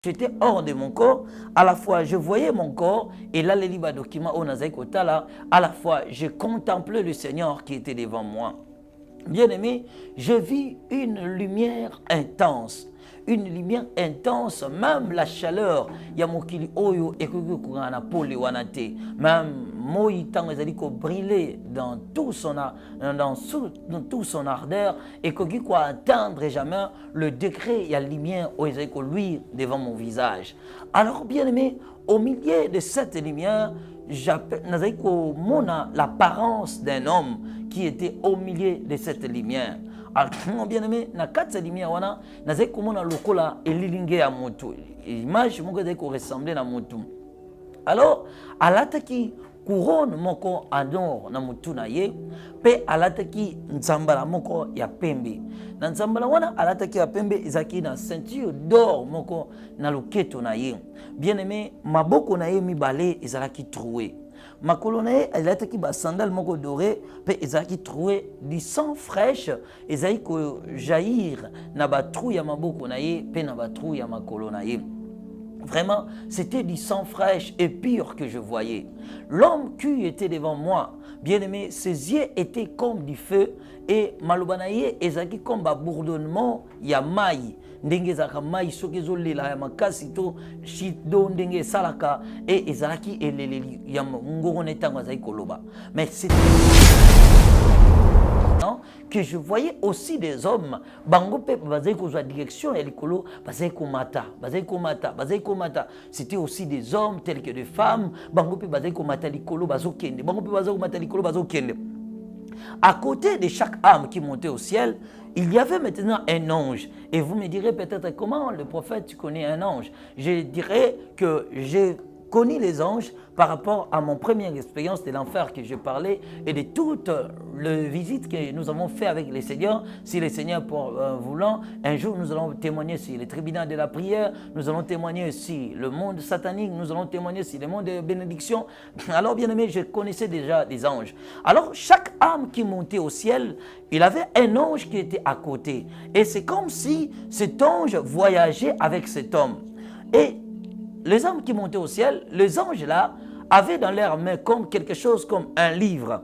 J'étais hors de mon corps, à la fois je voyais mon corps, et là, les libres documents, à la fois je contemplais le Seigneur qui était devant moi. Bien-aimé, je vis une lumière intense. Une lumière intense, même la chaleur. Il y a mokili oyo et que pole wanate. Même moi tant ezali ko briller dans tout son ardeur et que quoi atteindre jamais le degré il y a lumière où ezali ko luire devant mon visage. Alors bien-aimé, au milieu de cette lumière, j'avais l'apparence d'un homme qui était au milieu de cette lumière. Alors, bien aimé, na cette lumière, nazai komona lokola elilinge ya moto. Image moko ezali ko ressembler na moto. Alors, alataki couronne moko ador na motu na ye, pe alataki nzambala moko ya pembe. Na nzambala wana alataki ya pembe ezaki na ceinture d'or moko na loketo na ye. Bien aimé, maboko na ye mibale ezalaki troué. Makolo na ye ezalaki ba sandale moko doré pe ezalaki troué du sang fraîche ezalaki ko jaillir na ba trou ya maboko na ye pe na ba trou ya makolo na ye. Vraiment, c'était du sang fraîche et pur que je voyais. L'homme qui était devant moi, bien aimé, ses yeux étaient comme du feu et malobanaye ezaki comme un bourdonnement ya maï. Ndenge zaka maï soki zolela ya makasi to shido ndenge salaka et ezalaki eleleli ya ngoro netango azaki koloba. Mais c'était que je voyais aussi des hommes bangope bazai ko za direction ya likolo bazai ko mata c'était aussi des hommes tels que des femmes bangope bazai ko mata likolo bazokende bangope bazai ko mata likolo bazokende. À côté de chaque âme qui montait au ciel, il y avait maintenant un ange. Et vous me direz peut-être comment le prophète tu connais un ange. Je dirais que j'ai connu les anges par rapport à mon première expérience de l'enfer que je parlais et de toutes les visites que nous avons fait avec les seigneurs. Si les seigneurs voulant, un jour nous allons témoigner sur les tribunaux de la prière, nous allons témoigner sur le monde satanique, nous allons témoigner sur le monde de bénédiction. Alors bien aimé, je connaissais déjà des anges. Alors chaque âme qui montait au ciel, il avait un ange qui était à côté. Et c'est comme si cet ange voyageait avec cet homme. Et les âmes qui montaient au ciel, les anges là, avaient dans leurs mains comme quelque chose comme un livre.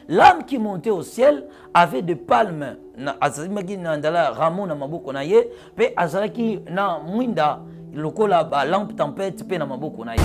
L'âme qui montait au ciel avait des palmes. Azalaki na ndala ramo na maboko na ye, pe azalaki na mwinda lokola ba lampe tempête pe na maboko na ye.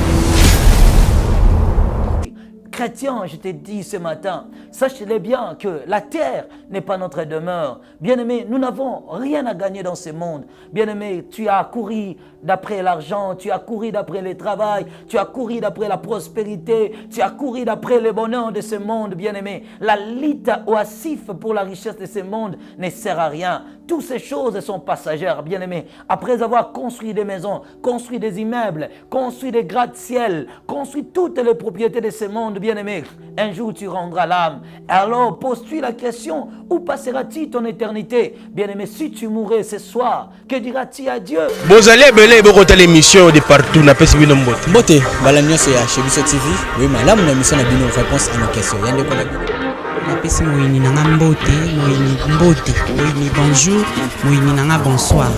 Chrétien, je te dis ce matin, sachez-le bien que la terre n'est pas notre demeure. Bien-aimé, nous n'avons rien à gagner dans ce monde. Bien-aimé, tu as couru d'après l'argent, tu as couru d'après le travail, tu as couru d'après la prospérité, tu as couru d'après le bonheur de ce monde, bien-aimé. La lutte oisif pour la richesse de ce monde ne sert à rien. Toutes ces choses sont passagères, bien-aimé. Après avoir construit des maisons, construit des immeubles, construit des gratte-ciel, construit toutes les propriétés de ce monde, bien-aimé, un jour tu rendras l'âme. Alors pose-toi la question, où passeras-tu ton éternité? Bien-aimé, si tu mourrais ce soir, que diras-tu à Dieu? Vous allez belé beaucoup l'émission de partout, n'a pas suivi nos mots. Beauté, Balamia c'est chez Bisso TV. Oui, madame, la mission a bien une réponse à nos questions. Yande kola. Napesi moyini nanga mbote, moyini mbote, moyini bonjour, moyini nanga bonsoir.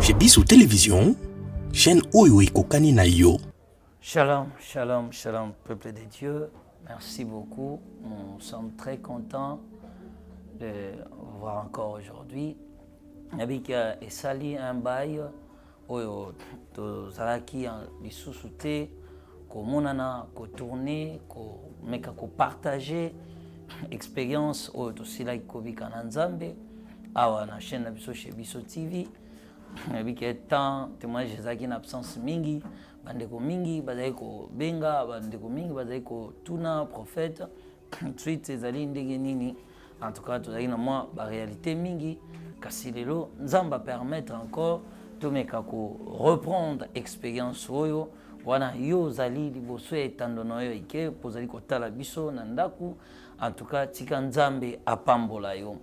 Chez Bisso Télévision, chaîne Oyo Kokani na yo. Shalom, shalom, shalom, peuple de Dieu. Merci beaucoup. Nous sommes très contents de vous voir encore aujourd'hui. Avec Esali un bail. Oyo tozalaki lisusu te komonana kotourner komeka kopartager expérience oyo tosilaki kobika na Nzambe awa na chaîne na biso chez Bisso TV. Abiki temps témoignage ezalaki na absence mingi, bandeko mingi bazali kobenga, bandeko mingi bazali kotuna prophète suite ezali ndenge nini. En tout cas tozalaki na mwa baréalité mingi kasi lelo Nzamba permettre encore tomeka ko reprendre expérience oyo wana yo zali liboso etando na yo ike pozali kotala biso na ndaku. En tout cas tika Nzambe apambola yo.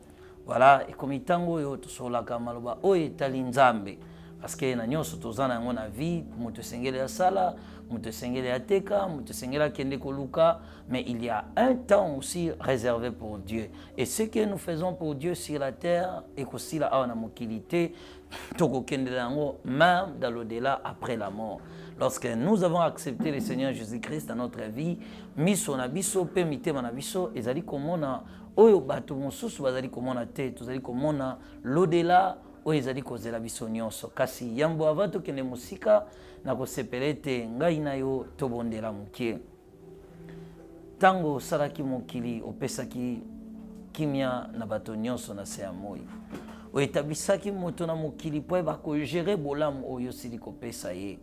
Voilà, et comme itango yo tosolaka maloba oyo etali Nzambe parce que na nyonso tozana yango na vie, moto sengeli asala, moto sengeli ateka, moto sengeli kende koluka, mais il y a un temps aussi réservé pour Dieu. Et ce que nous faisons pour Dieu sur la terre et aussi là on a mokilité, toko kende yango même dans l'au-delà après la mort. Lorsque nous avons accepté le Seigneur Jésus-Christ dans notre vie, miso na biso pe mitema na biso ezali komona oyo bato mosusu bazali komona te, tozali komona l'au-delà oyo ezali kozela biso nyonso. Kasi yambo avant tokende mosika na kosepela ete ngai na yo tobondela mokie. Tango osalaki mokili opesaki kimia na bato nyonso na se ya moi. Oyetabisaki moto na mokili po eba kogere bolamu oyo osili kopesa ye.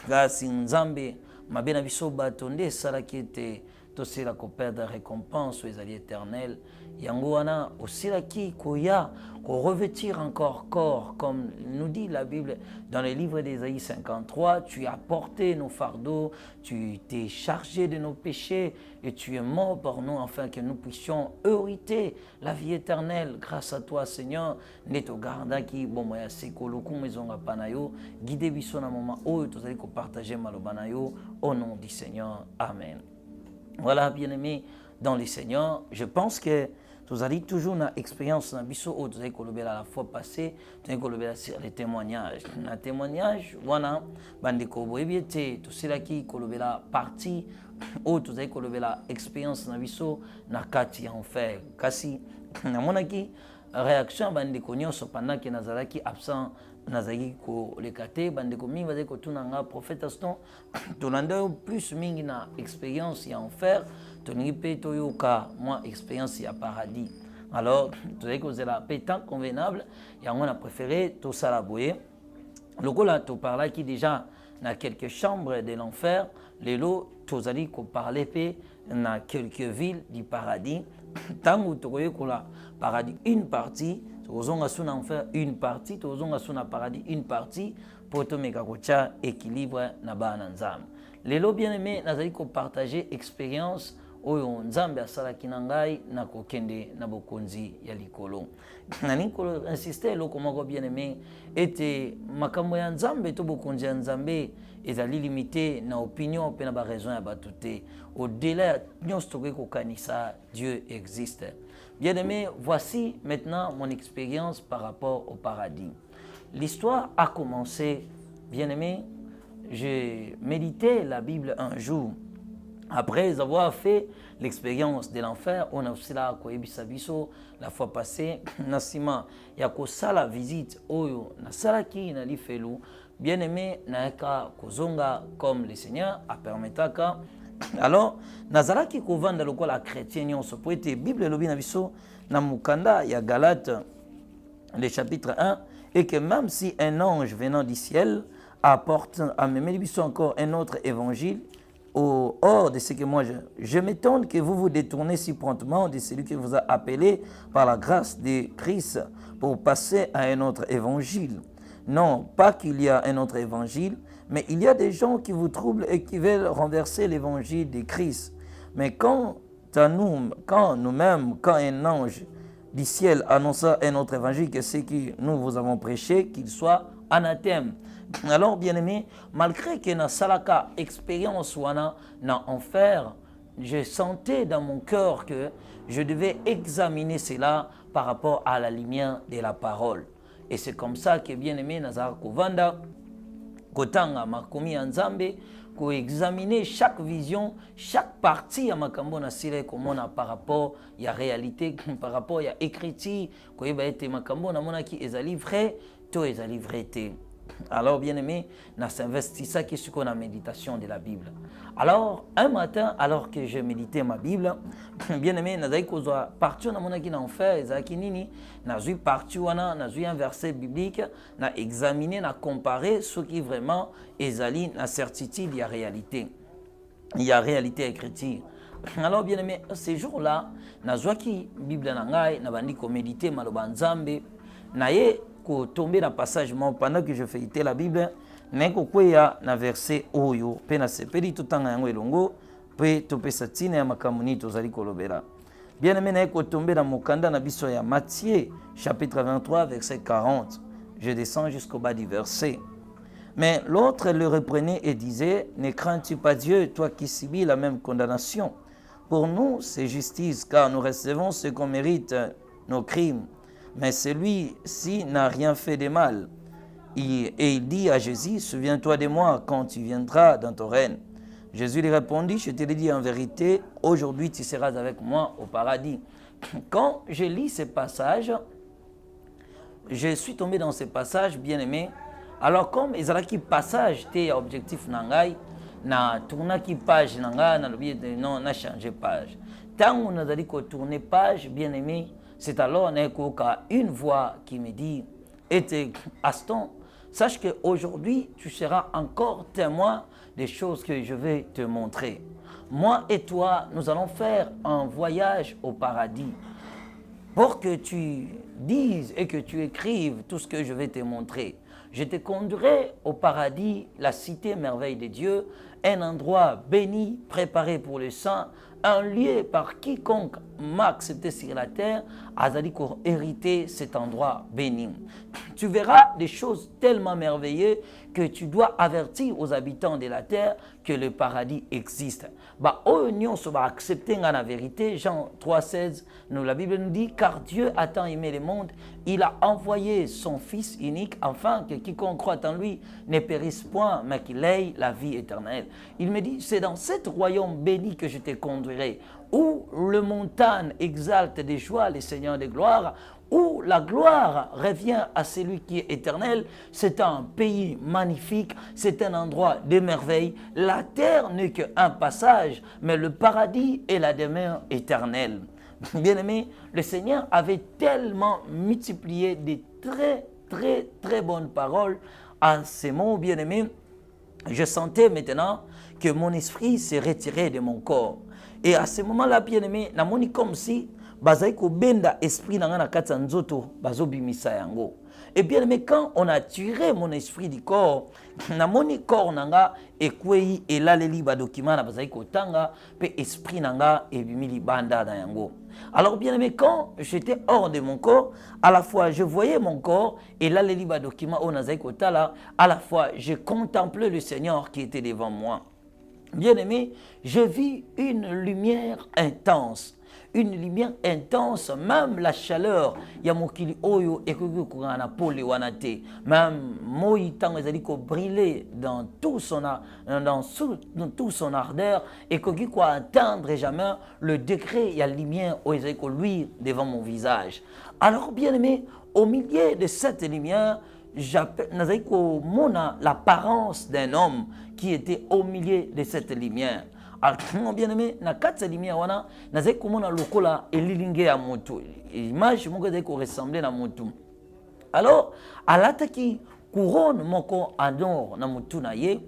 Kasi Nzambe mabe na biso bato nde esalaki ete tosila koperdre récompense ezali éternel. Yango wana osilaki koya ko revêtir encore corps, comme nous dit la Bible dans le livre d'Ésaïe 53, tu as porté nos fardeaux, tu t'es chargé de nos péchés et tu es mort pour nous afin que nous puissions hériter la vie éternelle grâce à toi Seigneur. Neto gardaki bomoya sekolo kumezonga panayo, guide biso na moment oyo tozali ko partager maloba na yo au nom du Seigneur. Amen. Voilà, bien-aimés dans le Seigneur, je pense que vous allez toujours une expérience dans biso ou vous allez colober la fois passée, vous allez colober sur les témoignages. Un témoignage, voilà, bande kobo ebiete, tout cela qui colober la partie ou vous allez colober la expérience dans biso na kati en fait. Kasi na monaki réaction bande konyoso pendant que nazalaki absent nazaki ko lekate bande ko mingi bazaki ko tunanga prophète Aston tolanda plus mingi na expérience ya enfer toningi pe toyoka moi expérience ya paradis. Alors tozaki ko zela pe temps convenable ya on a préféré to sala boye lokola to parla qui déjà na quelques chambres de l'enfer lelo tozali ko parler pe na quelques villes du paradis. Tango tokoye ko la paradis une partie tozonga suna enfer une partie tozonga suna paradis une partie pour to meka kocha équilibre na bana nzambe. Lelo bien-aimé nazali ko partager expérience oyo nzambe asalaki na ngai na kokende na bokonzi ya likolo. Nani ko insister loko moko bien-aimé ete makambo ya nzambe to bokonzi ya nzambe ezali limité na opinion pe na ba raison ya batute. Au-delà nyonso tokoki kokanisa Dieu existe. Bien-aimé, voici maintenant mon expérience par rapport au paradis. L'histoire a commencé, bien-aimé, j'ai médité la Bible un jour. Après avoir fait l'expérience de l'enfer, on a aussi la Koebisabiso la fois passée, Nassima, Yakosa la visite, Oyo, Nasalaki, Nali Felou, bien-aimé, Naeka Kozonga, comme le Seigneur a permetaka. Alors, nazalaki kovanda lokola chrétien nyonso po ete Bible lobi na biso na mukanda ya Galates le chapitre 1 et que même si un ange venant du ciel apporte à me biso encore un autre évangile hors de ce que moi je m'étonne que vous vous détournez si promptement de celui qui vous a appelé par la grâce de Christ pour passer à un autre évangile. Non, pas qu'il y a un autre évangile, mais il y a des gens qui vous troublent et qui veulent renverser l'évangile de Christ. Mais quand nous-mêmes, quand un ange du ciel annonça un autre évangile que ce que nous vous avons prêché, qu'il soit anathème. Alors, bien-aimé, malgré que na salaka expérience wana na enfer, je sentais dans mon cœur que je devais examiner cela par rapport à la lumière de la parole. Et c'est comme ça que, bien-aimé, Nazar Kovanda, Kotanga Makomi Nzambe, ko examiner chaque vision, chaque partie à Makambo Nasile, comme on a par rapport à la réalité, par rapport à l'écriture, ko eba ete Makambo na mona ki ezali vrai, to ezali vrai te. Alors, bien-aimé, nous s'investissons sur la méditation de la Bible. Alors, un matin, alors que je méditais ma Bible, bien-aimé, nous avons parti dans mon enfer, nous avons parti dans un verset biblique, nous avons examiné, nous avons comparé ce qui vraiment est la certitude de la réalité. Il y a réalité écriture. Alors, bien-aimé, ces jours-là, nous avons la Bible, nous avons médité, nous avons ko tomber dans passage pendant que je feuilletais la Bible neko kweya na verset oyo pe na sepeli totanga yango elongo pe topesa tina ya makamuni tozali kolobela. Bien aimé neko tomber dans mokanda na biso ya Matthieu chapitre 23 verset 40. Je descends jusqu'au bas du verset. Mais l'autre le reprenait et disait, « Ne crains-tu pas Dieu, toi qui subis la même condamnation? Pour nous, c'est justice, car nous recevons ce qu'on mérite, nos crimes. Mais celui-ci n'a rien fait de mal. » Et il dit à Jésus, « Souviens-toi de moi quand tu viendras dans ton règne. » Jésus lui répondit, « Je te le dis en vérité, aujourd'hui tu seras avec moi au paradis. » Quand je lis ces passages, je suis tombé dans ces passages, bien aimés. Alors comme ezalaki passage te objectif nangai, na tournaki page nanga, na lobi non na changer page. Tant on a dit qu'on tourner page, bien aimé, c'est alors une voix qui me dit, et Aston, sache qu'aujourd'hui tu seras encore témoin des choses que je vais te montrer. Moi et toi, nous allons faire un voyage au paradis. Pour que tu dises et que tu écrives tout ce que je vais te montrer. Je te conduirai au paradis, la cité merveille de Dieu, un endroit béni, préparé pour les saints, un lieu par quiconque m'a accepté sur la terre, a dit pour hériter cet endroit béni. Tu verras des choses tellement merveilleuses que tu dois avertir aux habitants de la terre que le paradis existe. Bah, on va accepter la vérité. Jean 3,16, la Bible nous dit, car Dieu a tant aimé le monde, il a envoyé son Fils unique, afin que quiconque croit en lui ne périsse point, mais qu'il ait la vie éternelle. Il me dit, c'est dans cet royaume béni que je te conduirai, où le montagne exalte des joies les seigneurs de gloire, où la gloire revient à celui qui est éternel. C'est un pays magnifique, c'est un endroit de merveille. La terre n'est qu'un passage, mais le paradis est la demeure éternelle. Bien-aimé, le Seigneur avait tellement multiplié de très bonnes paroles à ces mots, bien-aimé. Je sentais maintenant que mon esprit s'est retiré de mon corps. Et à ce moment-là, bien-aimé, na moni comme si bazaiko benda esprit na ngana kati nzoto bazobimisa yango. Et bien aimé, quand on a tiré mon esprit du corps, na moni corps nanga ekwei elaleli ba document na bazaiko tanga pe esprit nanga ebimili banda na yango. Alors bien aimé, quand j'étais hors de mon corps, à la fois je voyais mon corps et elaleli ba document o nazaiko tala, à la fois je contemplais le Seigneur qui était devant moi. Bien aimé, je vis une lumière intense. Une lumière intense, même la chaleur, yamokili oyo ekoki kokana pole wanate, même moi tango ezali ko briller dans tout son ardeur, ekoki ko atteindre jamais le degré ya lumière o ezali ko luire devant mon visage. Alors bien aimé, au milieu de cette lumière, nazali ko mona l'apparence d'un homme qui était au milieu de cette lumière. Alors, bien aimé, na kati lumière wana, nazali komona lokola elilinge ya moto. Image moko ezali ko ressembler na moto. Alors, alataki couronne moko en or na motu na ye,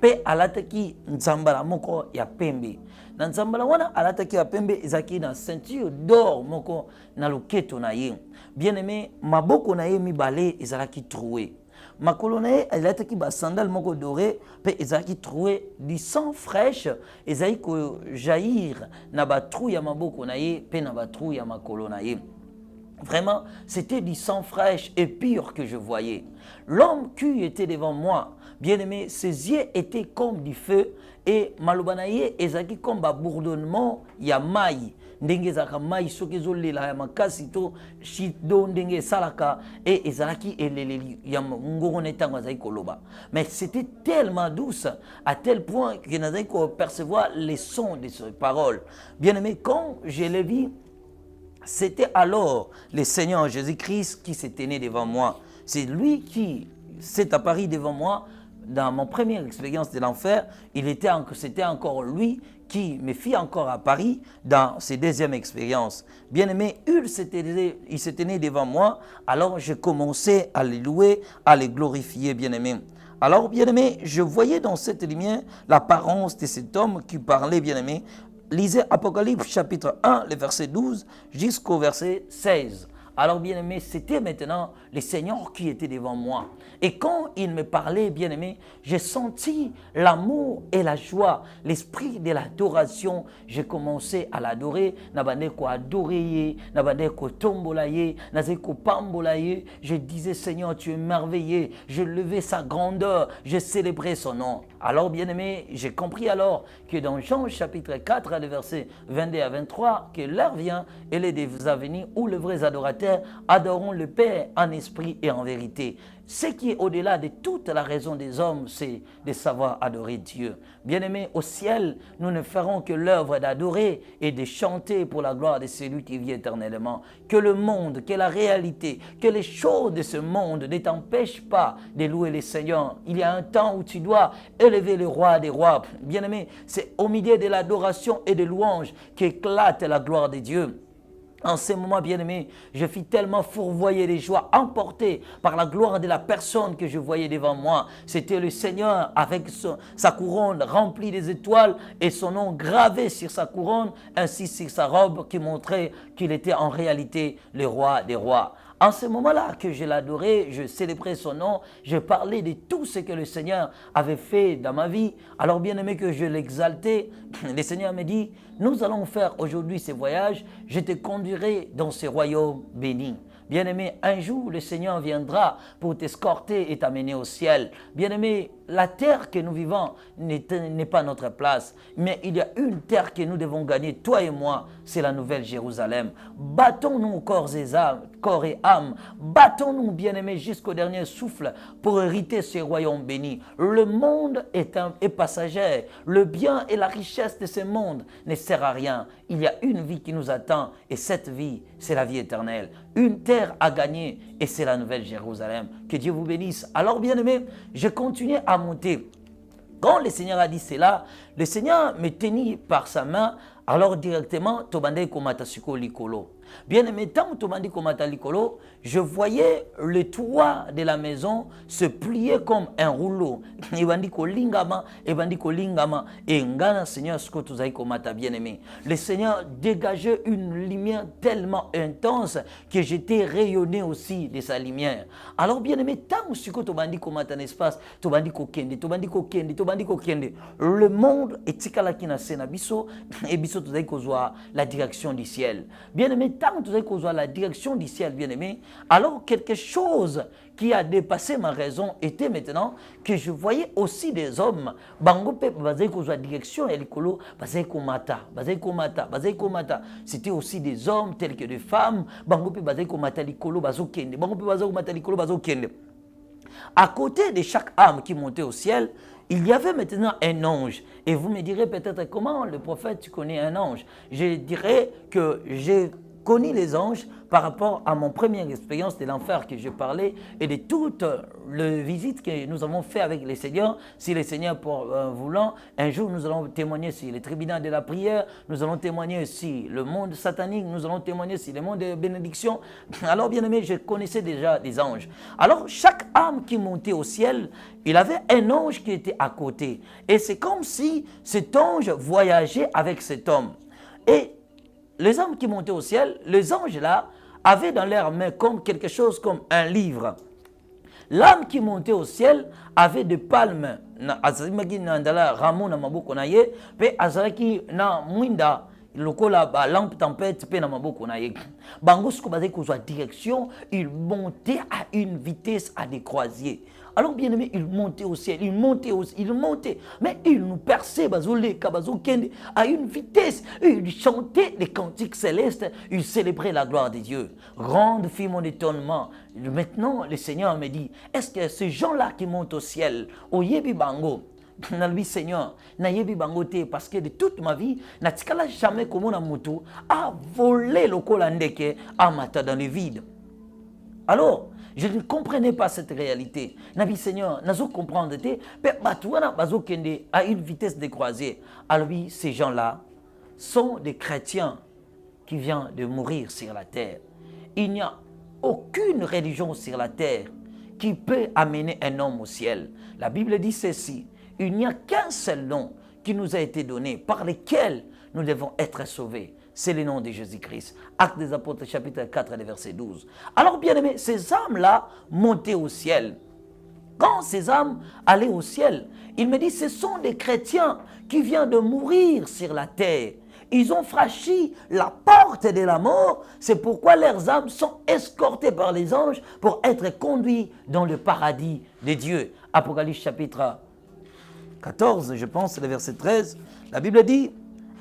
pe alataki nzambala moko ya pembe. Na nzambala wana alataki ya pembe ezaki na ceinture d'or moko na loketo na ye. Bien aimé, maboko na ye mibale ezalaki troué. Makolo na ye alataki ba sandale moko doré pe ezalaki troué du sang fraîche ezali ko jaillir na ba trou ya maboko na ye pe na ba trou ya makolo na ye. Vraiment, c'était du sang fraîche et pur que je voyais. L'homme qui était devant moi, bien aimé, ses yeux étaient comme du feu et malobanaye ezalaki comme ba bourdonnement ya maï. Ndenge zaka mai soki zolela ya makasi to shido ndenge salaka et ezalaki eleleli ya ngoro netango azali koloba. Mais c'était tellement douce à tel point que nazali ko percevoir les sons de ces paroles. Bien aimé, quand je l'ai vu, c'était alors le Seigneur Jésus-Christ qui s'est tenu devant moi. C'est lui qui s'est apparu devant moi dans mon première expérience de l'enfer. C'était encore lui qui me fit encore à Paris dans ses deuxièmes expériences. Bien aimé, il s'est tenu devant moi, alors je commençais à le louer, à le glorifier, bien aimé. Alors, bien aimé, je voyais dans cette lumière l'apparence de cet homme qui parlait, bien aimé. Lisez Apocalypse chapitre 1, le verset 12 jusqu'au verset 16. Alors, bien-aimé, c'était maintenant le Seigneur qui était devant moi. Et quand il me parlait, bien-aimé, j'ai senti l'amour et la joie, l'esprit de l'adoration. J'ai commencé à l'adorer. Nabande ko adorer, nabande ko tombolaye, nazé ko pambolaye. Je disais, Seigneur, tu es merveilleux. Je levais sa grandeur, je célébrais son nom. Alors, bien-aimé, j'ai compris alors que dans Jean chapitre 4, le verset 22 à 23, que l'heure vient et les à venir où les vrais adorateurs adoreront le Père en esprit et en vérité. Ce qui est au-delà de toute la raison des hommes, c'est de savoir adorer Dieu. Bien-aimés, au ciel, nous ne ferons que l'œuvre d'adorer et de chanter pour la gloire de celui qui vit éternellement. Que le monde, que la réalité, que les choses de ce monde ne t'empêchent pas de louer le Seigneur. Il y a un temps où tu dois élever le roi des rois. Bien-aimés, c'est au milieu de l'adoration et de louange qu'éclate la gloire de Dieu. En ce moment, bien-aimé, je fus tellement fourvoyé de joie, emporté par la gloire de la personne que je voyais devant moi. C'était le Seigneur avec sa couronne remplie des étoiles et son nom gravé sur sa couronne, ainsi sur sa robe qui montrait qu'il était en réalité le roi des rois. En ce moment-là que je l'adorais, je célébrais son nom, je parlais de tout ce que le Seigneur avait fait dans ma vie. Alors bien aimé que je l'exaltais, le Seigneur me dit, nous allons faire aujourd'hui ce voyage, je te conduirai dans ce royaume béni. Bien-aimé, un jour, le Seigneur viendra pour t'escorter et t'amener au ciel. Bien-aimé, la terre que nous vivons n'est pas notre place, mais il y a une terre que nous devons gagner, toi et moi, c'est la nouvelle Jérusalem. Battons-nous corps et âme, battons-nous, bien-aimés, jusqu'au dernier souffle pour hériter ce royaume béni. Le monde est passager, le bien et la richesse de ce monde ne sert à rien. Il y a une vie qui nous attend et cette vie, c'est la vie éternelle. Une terre à gagner et c'est la nouvelle Jérusalem. Que Dieu vous bénisse. Alors, bien-aimés, je continue à monter. Quand le Seigneur a dit cela, le Seigneur me tenait par sa main, alors directement, Tobande Komata Suko Likolo. Bien-aimé, tant Tobande Komata Likolo, je voyais le toit de la maison se plier comme un rouleau. Ebandiko Lingama, et Ngana Seigneur Suko Tuzai Komata, bien-aimé. Le Seigneur dégageait une lumière tellement intense que j'étais rayonné aussi de sa lumière. Alors, bien-aimé, tant Suko Tobande Komata n'espace, Tobandiko Kende, le monde est tikalakina senabiso et biso tuzai kozwa la direction du ciel. Bien-aimé, tant tuzai kozwa la direction du ciel, bien-aimé, alors quelque chose qui a dépassé ma raison était maintenant que je voyais aussi des hommes bangope bazai kozwa direction et likolo bazai komata. C'était aussi des hommes tels que des femmes bangope bazai komata likolo bazokende, bangope bazai komata likolo bazokende. À côté de chaque âme qui montait au ciel, il y avait maintenant un ange. Et vous me direz peut-être comment le prophète, tu connais un ange. Je dirais que j'ai connu les anges par rapport à mon première expérience de l'enfer que je parlais et de toutes les visites que nous avons fait avec les seigneurs. Si les seigneurs voulant, un jour nous allons témoigner sur les tribunaux de la prière, nous allons témoigner sur le monde satanique, nous allons témoigner sur le monde de bénédiction. Alors bien aimé, je connaissais déjà les anges. Alors chaque âme qui montait au ciel, il avait un ange qui était à côté. Et c'est comme si cet ange voyageait avec cet homme. Et les hommes qui montaient au ciel, les anges là, avaient dans leurs mains comme quelque chose comme un livre. L'âme qui montait au ciel avait des palmes. Azimagi nandala ramon na maboko na ye, pe azalaki na mwinda lokola ba lampe tempête pe na maboko na ye. Bango siko bazai kozwa direction, il montait à une vitesse à des croisiers. Alors bien aimé, il montait au ciel, il montait, mais il nous perçait à une vitesse, il chantait les cantiques célestes, il célébrait la gloire de Dieu. Grande fut mon étonnement. Maintenant, le Seigneur me dit, est-ce que ces gens-là qui montent au ciel, au Yebi Bango, Seigneur, na yebi bangote parce que de toute ma vie, na tikala jamais comme on mutu a volé le kolandeke à mata dans le vide. Alors, je ne comprenais pas cette réalité. Nabi Seigneur, nazo comprendre te, pe batouana bazo kende à une vitesse décroisée. Alors oui, ces gens-là sont des chrétiens qui viennent de mourir sur la terre. Il n'y a aucune religion sur la terre qui peut amener un homme au ciel. La Bible dit ceci. Il n'y a qu'un seul nom qui nous a été donné, par lequel nous devons être sauvés. c'est le nom de Jésus-Christ. Actes des Apôtres, chapitre 4, verset 12. Alors, bien aimé, ces âmes-là montaient au ciel. Quand ces âmes allaient au ciel, il me dit, ce sont des chrétiens qui viennent de mourir sur la terre. Ils ont franchi la porte de la mort. C'est pourquoi leurs âmes sont escortées par les anges pour être conduits dans le paradis de Dieu. Apocalypse chapitre 14, je pense, le verset 13. La Bible dit,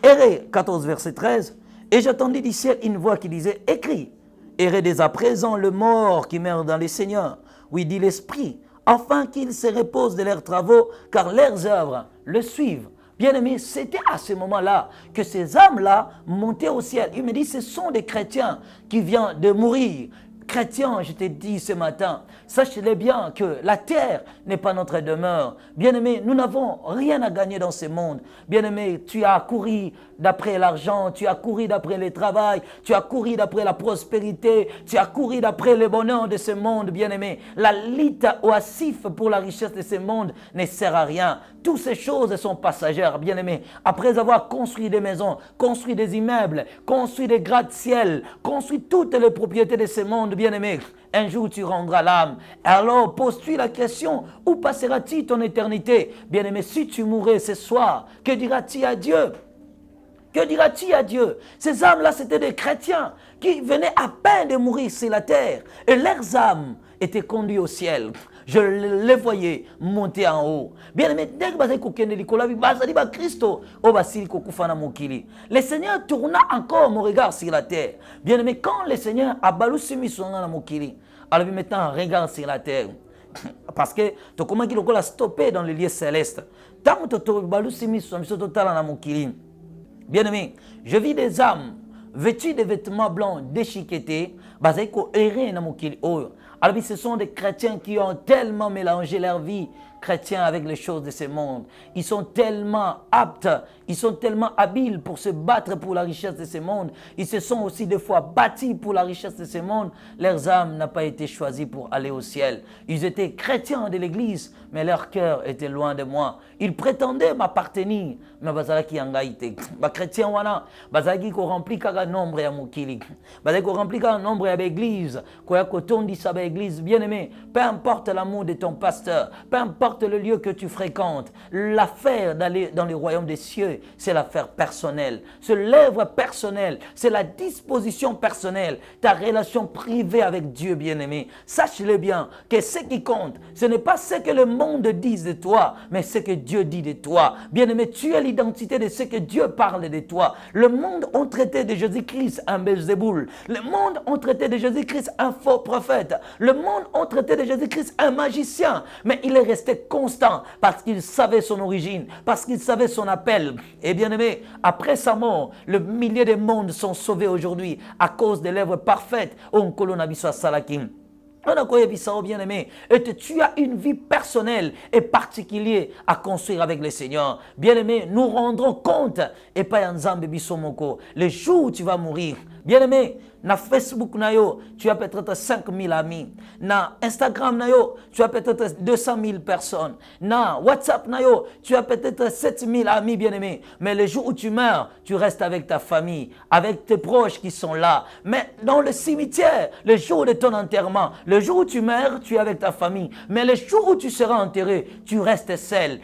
errez, 14 verset 13, et j'entendis du ciel une voix qui disait, écris, errez dès à présent le mort qui meurt dans les seigneurs. Oui, dit l'Esprit, afin qu'ils se reposent de leurs travaux, car leurs œuvres le suivent. Bien-aimés, c'était à ce moment-là que ces âmes-là montaient au ciel. Il me dit, ce sont des chrétiens qui viennent de mourir. Chrétiens, je te dis ce matin, sachez-le bien que la terre n'est pas notre demeure. Bien-aimé, nous n'avons rien à gagner dans ce monde. Bien-aimé, tu as couru d'après l'argent, tu as couru d'après le travail, tu as couru d'après la prospérité, tu as couru d'après le bonheur de ce monde, bien-aimé. La lutte oisif pour la richesse de ce monde ne sert à rien. Toutes ces choses sont passagères, bien-aimé. Après avoir construit des maisons, construit des immeubles, construit des gratte-ciel, construit toutes les propriétés de ce monde, bien-aimé, un jour tu rendras l'âme. Alors pose-tu la question, où passera-t-il ton éternité? Bien-aimé, si tu mourais ce soir, que diras-tu à Dieu? Que diras-tu à Dieu? Ces âmes-là, c'était des chrétiens qui venaient à peine de mourir sur la terre. Et leurs âmes étaient conduites au ciel. Je les voyais monter en haut. Bien-aimé, dès que le Seigneur tourna encore mon regard sur la terre. Bien-aimé, quand le Seigneur a baloussé na mokili, alors maintenant regarde sur la terre. Parce que tu comment qu'il a stoppé dans les lieux célestes. Tant que tu as baloussé na mokili. Bien-aimé, je vis des âmes vêtues de vêtements blancs déchiquetés, basés ko erré na mokili oyo. Alors, ce sont des chrétiens qui ont tellement mélangé leur vie chrétienne avec les choses de ce monde. Ils sont tellement aptes, ils sont tellement habiles pour se battre pour la richesse de ce monde. Ils se sont aussi des fois bâtis pour la richesse de ce monde. Leurs âmes n'ont pas été choisies pour aller au ciel. Ils étaient chrétiens de l'église, mais leur cœur était loin de moi. Ils prétendaient m'appartenir, mais bazalaki angaïté. Ba chrétien wana, bazalaki ko rempli kaka nombre ya mukili. Bazalaki ko rempli kaka nombre ya l'église, ko ya kotondi sa église, bien-aimé, peu importe l'amour de ton pasteur, peu importe le lieu que tu fréquentes, l'affaire d'aller dans le royaume des cieux, c'est l'affaire personnelle, c'est l'œuvre personnelle, c'est la disposition personnelle, ta relation privée avec Dieu, bien-aimé. Sache-le bien, que ce qui compte, ce n'est pas ce que le monde dit de toi, mais ce que Dieu dit de toi. Bien-aimé, tu es l'identité de ce que Dieu parle de toi. Le monde a traité de Jésus-Christ un Belzéboul. Le monde a traité de Jésus-Christ un faux prophète. Le monde a traité de Jésus-Christ un magicien, mais il est resté constant parce qu'il savait son origine, parce qu'il savait son appel. Et bien aimé, après sa mort, le milliers de mondes sont sauvés aujourd'hui à cause de l'œuvre parfaite. On kolonabiswa salakim. Bien aimé, et tu as une vie personnelle et particulière à construire avec le Seigneur. Bien aimé, nous rendrons compte et pas en zambe bisomoko. Le jour où tu vas mourir, bien aimé, na Facebook na yo, tu as peut-être 5000 amis. Na Instagram na yo, tu as peut-être 200 000 personnes. Na WhatsApp na yo, tu as peut-être 7000 amis, bien aimé. Mais le jour où tu meurs, tu restes avec ta famille, avec tes proches qui sont là. Mais dans le cimetière, le jour de ton enterrement, le jour où tu meurs, tu es avec ta famille. Mais le jour où tu seras enterré, tu restes seul.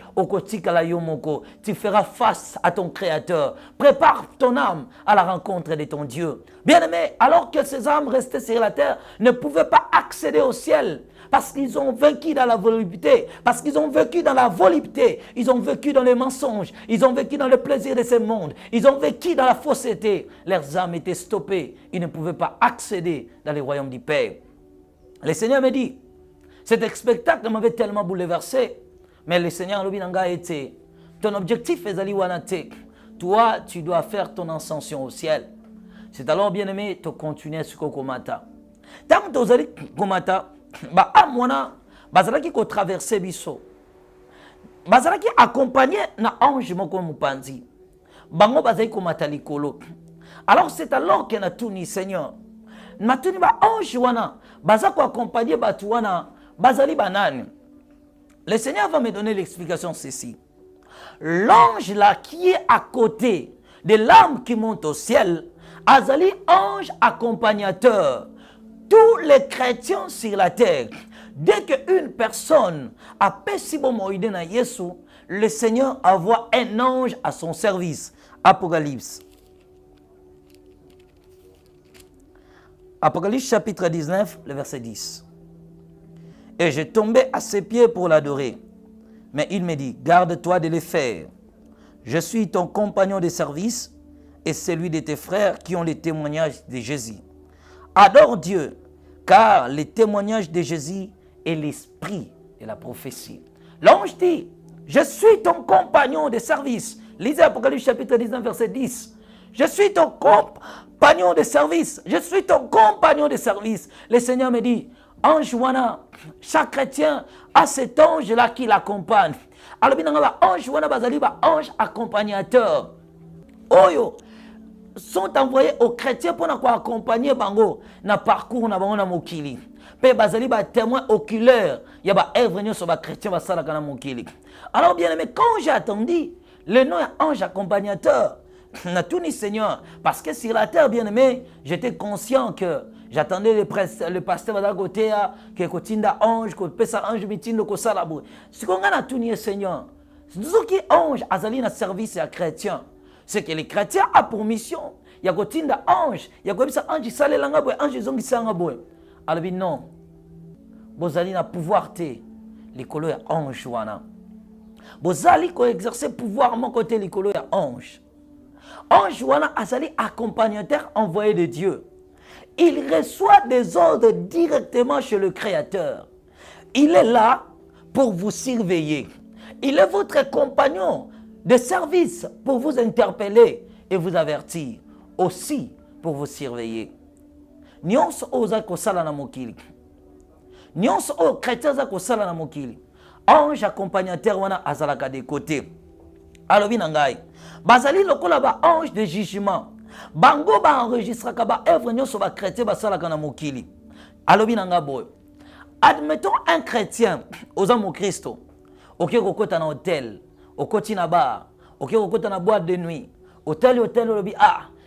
Tu feras face à ton Créateur. Prépare ton âme à la rencontre de ton Dieu. Bien-aimé, alors que ces âmes restées sur la terre ne pouvaient pas accéder au ciel parce qu'ils ont vaincu dans la volupté, parce qu'ils ont vécu dans la volupté, ils ont vécu dans les mensonges, ils ont vécu dans le plaisir de ce monde, ils ont vécu dans la fausseté. Leurs âmes étaient stoppées, ils ne pouvaient pas accéder dans le royaume du Père. Le Seigneur me dit, cet spectacle m'avait tellement bouleversé, mais le Seigneur a été, ton objectif est d'aller wanate. Toi, tu dois faire ton ascension au ciel. C'est alors, bien-aimé, de continuer à ce komata. Tant que tu as komata, bah amona, bazalaki ko traverser biso. Bazalaki accompagné na ange moko mupanzi. Bango bazali komata likolo. Alors c'est alors qu'on a tout ni Seigneur. Matuni ba ange wana, bazako accompagner batu wana, bazali banani. Le Seigneur va me donner l'explication ceci. L'ange là qui est à côté de l'âme qui monte au ciel, azali ange accompagnateur. Tous les chrétiens sur la terre, dès qu'une personne a pessibo moïde na Yesu, le Seigneur envoie un ange à son service. Apocalypse. Apocalypse chapitre 19, le verset 10. Et je tombais à ses pieds pour l'adorer. Mais il me dit, garde-toi de les faire. Je suis ton compagnon de service et celui de tes frères qui ont les témoignages de Jésus. Adore Dieu, car les témoignages de Jésus est l'esprit de la prophétie. L'ange dit, je suis ton compagnon de service. Lisez Apocalypse chapitre 19, verset 10. Je suis ton compagnon de service. Je suis ton compagnon de service. Le Seigneur me dit, ange wana, chaque chrétien a cet ange-là qui l'accompagne. Alors, ange wana bazali ba ange accompagnateur. Oyo sont envoyés aux chrétiens pour accompagner bango na parcours na bango na mokili. Pe bazali ba témoin oculaire, ya ba œuvre nyo so ba chrétien ba sala kana mokili. Alors bien aimé, quand j'ai attendu le nom est ange accompagnateur, n'a tout ni Seigneur, parce que sur la terre bien aimé, j'étais conscient que j'attendais le pasteur à côté que kotinda ange, que pesa ange mitindo ko sala bo. Ce qu'on a tout ni Seigneur. Ce qui ange azali na service à chrétien. C'est que les chrétiens ont pour mission, il y a kotinda ange, il y a comme ça ange sale langa bo, ange zongi sanga bo. Alors non. Bozali na pouvoir te likolo ya ange wana. Bozali ko exercer pouvoir mon côté likolo ya ange. Ange wana azali accompagnateur envoyé de Dieu. Il reçoit des ordres directement chez le Créateur. Il est là pour vous surveiller. Il est votre compagnon de service pour vous interpeller et vous avertir. Aussi pour vous surveiller. Nyonso oza kosala na mokili. Nyonso o chrétien za kosala na mokili. Ange accompagnateur wana azalaka de côté. Alobi nangai. Bazali lokola ba ange de jugement. Bango ba enregistra ka ba œuvre nyonso ba chrétien ba sala kana mokili. Alobi nanga boy. Admettons un chrétien oza mo Christo. OK kokota na hôtel, okoti na bar, OK kokota na boîte de nuit. Hôtel lobi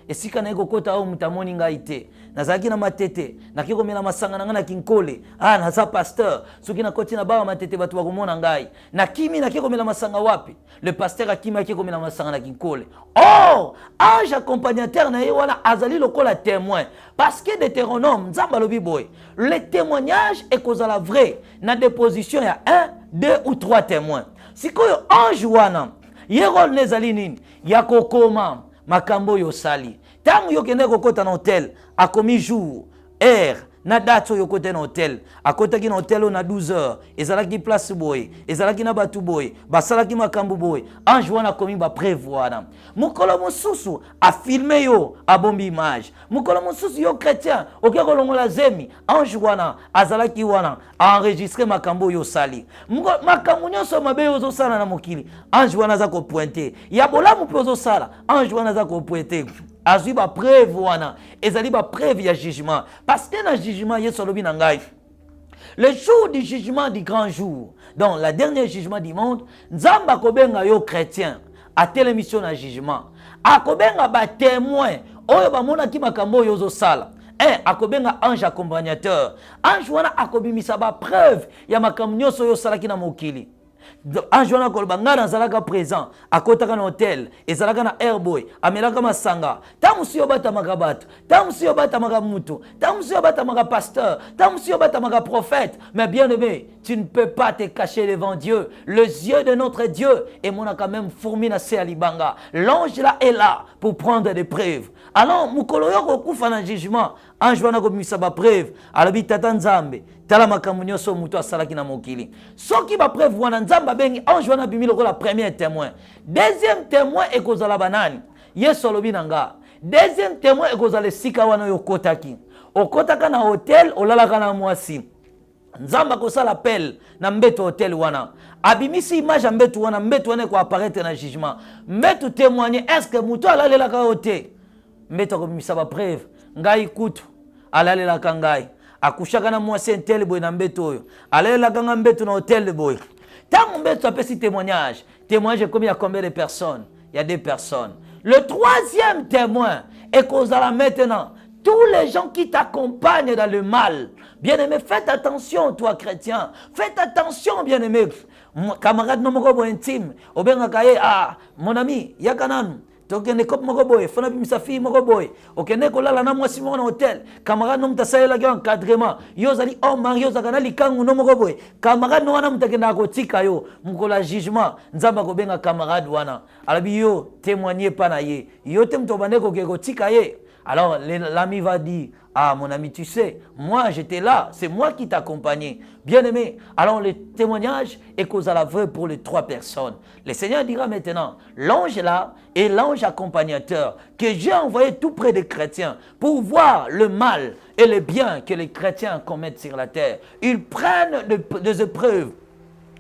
esika na kokota o mutamoni ngai te. Nazaki na matete, nakiko mela masanga na ngana kinkole. Naza pasteur, soki na koti na bar matete batu bakomona ngai. Nakimi nakiko mela masanga wapi? Le pasteur akimi akiko mela masanga na kinkole. Oh, ange accompagnateur na wana azali lokola témoin. Parce que Deutéronome, Nzamba lobi boy, le témoignage est kozala vrai. Na déposition ya 1, 2 ou 3 témoins. Sikoyo ange wana, yerol nezali nini? Yakokoma makambo yosali. Tango yokende kokota na hotel, akomi jour, heure, na date yokote na hotel, akotaki na hotel na 12 heures, ezalaki place boy, ezalaki na batu boy, basalaki makambo boy, ange wana komi ba prévoir. Mukolo mosusu a filmé yo, a bombi image. Mukolo mosusu yo chrétien, oke kolongola zemi, ange wana azalaki wana a enregistré makambo yo sali. Makambo nyonso mabe yo zo sala na mokili, ange wana za ko pointer. Ya bolamu pe zo sala, ange wana za ko pointer. Azui ba preuve wana, ezali ba preuve ya jugement. Parce que na jugement yeso alobi na ngai. Le jour du jugement du grand jour, donc la dernière jugement du monde, Nzamba kobenga yo chrétien, a télémission na jugement. Akobenga ba témoin, oyo ba mona ki makambo yo zo sala. Akobenga ange accompagnateur. Ange wana akobimisa ba preuve ya makambo nyonso yo sala ki na mokili. Ange wana koloba nga nazalaka présent akotaka na hotel ezalaka na airboy amelaka masanga tamusi yo batamaka bato tamusi yo batamaka mutu tamusi yo batamaka pasteur tamusi yo batamaka prophète. Mais bien aimé, tu ne peux pas te cacher devant Dieu. Les yeux de notre Dieu et mon a quand même fourmi na se alibanga. L'ange là est là pour prendre des preuves. Alors mukolo yo kokufa na jugement, ange wana komisa ba preuve alobi tata Nzambe tala makambo nyonso mutu asalaki na mokili. Soki ba preuve wana Nzamba bengi ange wana bimi lokola premier témoin. Deuxième témoin ekozala banani? Yesu alobi nanga. Deuxième témoin ekozala sika wana yo kotaki. Okotaka na hotel olalaka na mwasi. Nzamba kosala appel na mbeto hotel wana. Abimisi image mbeto wana ko apparaître na jugement. Mbeto témoigner est-ce que mutu alalelaka hotel? Mbeto komisa ba preuve. Ngai kutu alalelaka ngai. Akushaka na mwasi ntel boy na mbeto oyo. Alalelaka nga mbeto na hotel boy. Tant mbeto apesi témoignage. Témoignage comme il y a combien de personnes? Il y a 2 personnes. Le troisième témoin et kozala maintenant. Tous les gens qui t'accompagnent dans le mal, bien-aimé, faites attention, toi chrétien. Faites attention, bien-aimé. Camarade non moko intime. Obenga kaye, mon ami, yakanan. Tokende kop moko boy, fona bimisa fi moko boy. Okende kolala na mwasi moko na hotel. Camarade non mtasayela ki encadrement. Yo zali oh mario zakana likangu no moko boy. Camarade no wana mtakenda kotika yo. Mukola jugement. Nzamba ko benga camarade wana. Alabi yo témoigner pa na ye. Yo te mtobande ko ke kotika ye. Alors l'ami va dire, mon ami, tu sais, moi j'étais là, c'est moi qui t'accompagnais. Bien-aimé, alors le témoignage est cause à la vraie pour les 3 personnes. Le Seigneur dira maintenant, l'ange là est l'ange accompagnateur que j'ai envoyé tout près des chrétiens pour voir le mal et le bien que les chrétiens commettent sur la terre. Ils prennent des épreuves.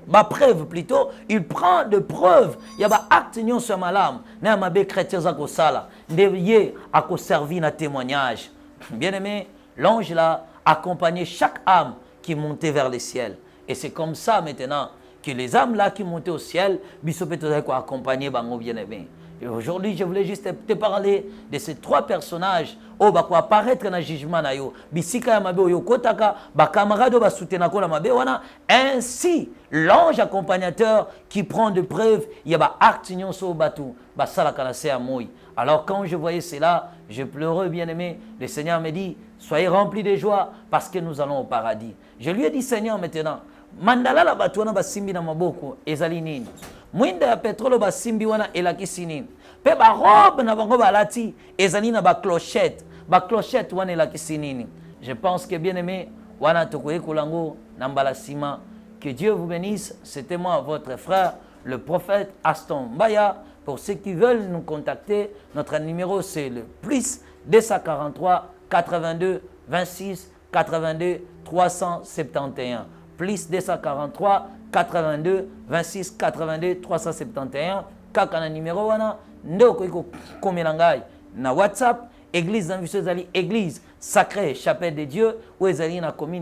Ma preuve plutôt, il prend de preuves. Il y a des actes sur ma lame. Il y a des chrétiens à sala. Dévier à servir na témoignage. Bien aimé, l'ange là accompagnait chaque âme qui montait vers le ciel. Et c'est comme ça maintenant que les âmes là qui montaient au ciel, bisopéto accompagner bango bien aimé. Et aujourd'hui, je voulais juste te parler de ces 3 personnages qui vont apparaître dans le jugement. Ainsi, l'ange accompagnateur qui prend de preuves, il y a alors quand je voyais cela, je pleurais, bien-aimé. Le Seigneur me dit, soyez remplis de joie parce que nous allons au paradis. Je lui ai dit, Seigneur, maintenant, mandala la batuana basimbi na maboko ezali nini? Mwinda ya petrolo basimbi wana elakisi nini? Pe ba robe na bango balati ezali na ba clochette wana elakisi nini? Je pense que bien aimé wana tokoye kolango na mbala sima. Que Dieu vous bénisse. C'était moi votre frère le prophète Aston Mbaya. Pour ceux qui veulent nous contacter, notre numéro c'est le +243 82 26 82 371. +243 82 26 82 371. Kaka na numéro wana ndoko iko komela ngai na WhatsApp. Église d'Anviseux Zali, Église sacrée, chapelle de Dieu, où ezali na commune